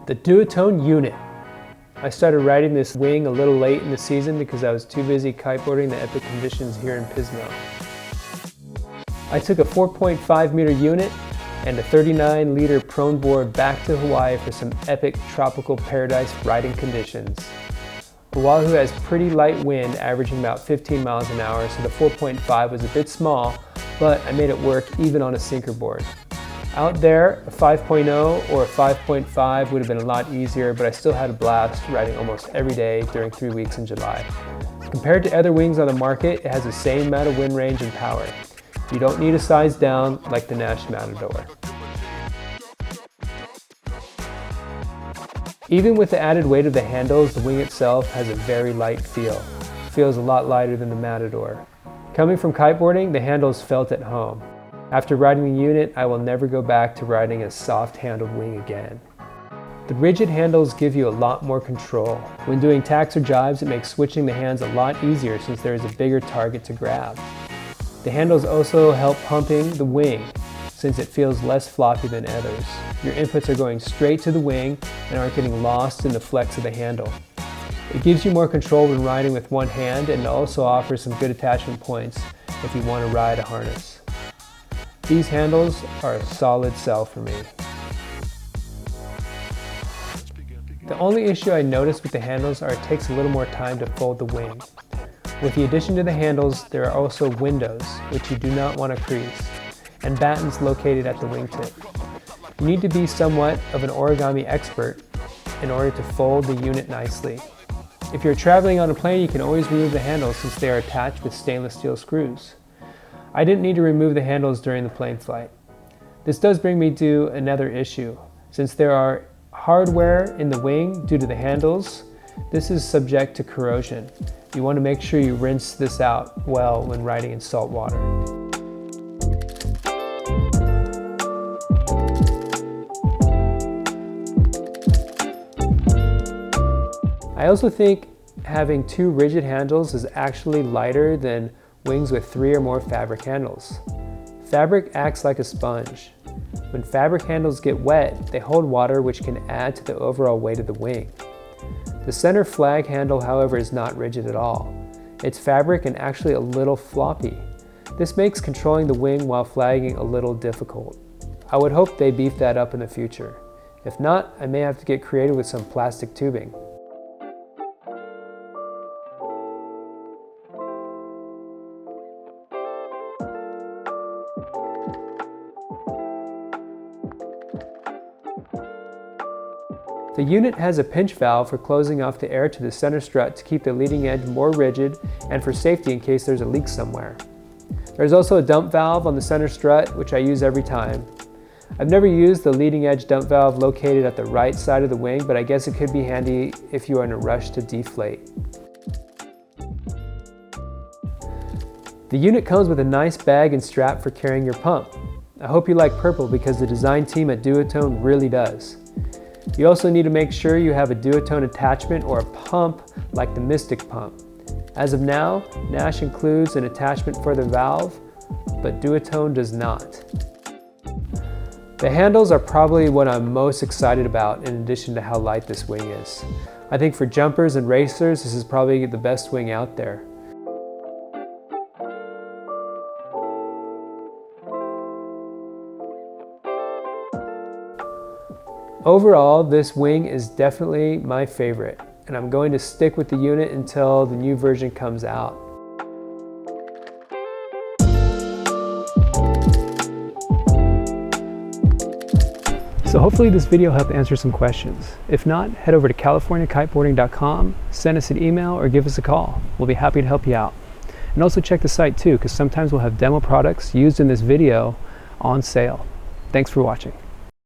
The Duotone UNIT. I started riding this wing a little late in the season because I was too busy kiteboarding the epic conditions here in Pismo. I took a 4.5 meter unit and a 39 liter prone board back to Hawaii for some epic tropical paradise riding conditions. Oahu has pretty light wind, averaging about 15 miles an hour, so the 4.5 was a bit small, but I made it work even on a sinker board. Out there, a 5.0 or a 5.5 would have been a lot easier, but I still had a blast riding almost every day during 3 weeks in July. Compared to other wings on the market, it has the same amount of wind range and power. You don't need a size down like the Nash Matador. Even with the added weight of the handles, the wing itself has a very light feel. It feels a lot lighter than the Matador. Coming from kiteboarding, the handles felt at home. After riding the unit, I will never go back to riding a soft-handled wing again. The rigid handles give you a lot more control. When doing tacks or jives, it makes switching the hands a lot easier since there is a bigger target to grab. The handles also help pumping the wing, since it feels less floppy than others. Your inputs are going straight to the wing and aren't getting lost in the flex of the handle. It gives you more control when riding with one hand and also offers some good attachment points if you want to ride a harness. These handles are a solid sell for me. The only issue I noticed with the handles are it takes a little more time to fold the wing. With the addition to the handles, there are also windows, which you do not want to crease, and battens located at the wingtip. You need to be somewhat of an origami expert in order to fold the unit nicely. If you're traveling on a plane, you can always remove the handles since they are attached with stainless steel screws. I didn't need to remove the handles during the plane flight. This does bring me to another issue. Since there are hardware in the wing due to the handles, this is subject to corrosion. You want to make sure you rinse this out well when riding in salt water. I also think having two rigid handles is actually lighter than wings with 3 or more fabric handles. Fabric acts like a sponge. When fabric handles get wet, they hold water, which can add to the overall weight of the wing. The center flag handle, however, is not rigid at all. It's fabric and actually a little floppy. This makes controlling the wing while flagging a little difficult. I would hope they beef that up in the future. If not, I may have to get creative with some plastic tubing. The unit has a pinch valve for closing off the air to the center strut to keep the leading edge more rigid and for safety in case there's a leak somewhere. There's also a dump valve on the center strut, which I use every time. I've never used the leading edge dump valve located at the right side of the wing, but I guess it could be handy if you are in a rush to deflate. The unit comes with a nice bag and strap for carrying your pump. I hope you like purple because the design team at Duotone really does. You also need to make sure you have a Duotone attachment or a pump like the Mystic pump. As of now, Nash includes an attachment for the valve, but Duotone does not. The handles are probably what I'm most excited about in addition to how light this wing is. I think for jumpers and racers, this is probably the best wing out there. Overall, this wing is definitely my favorite, and I'm going to stick with the unit until the new version comes out. So hopefully this video helped answer some questions. If not, head over to californiakiteboarding.com, send us an email, or give us a call. We'll be happy to help you out. And also check the site too, because sometimes we'll have demo products used in this video on sale. Thanks for watching.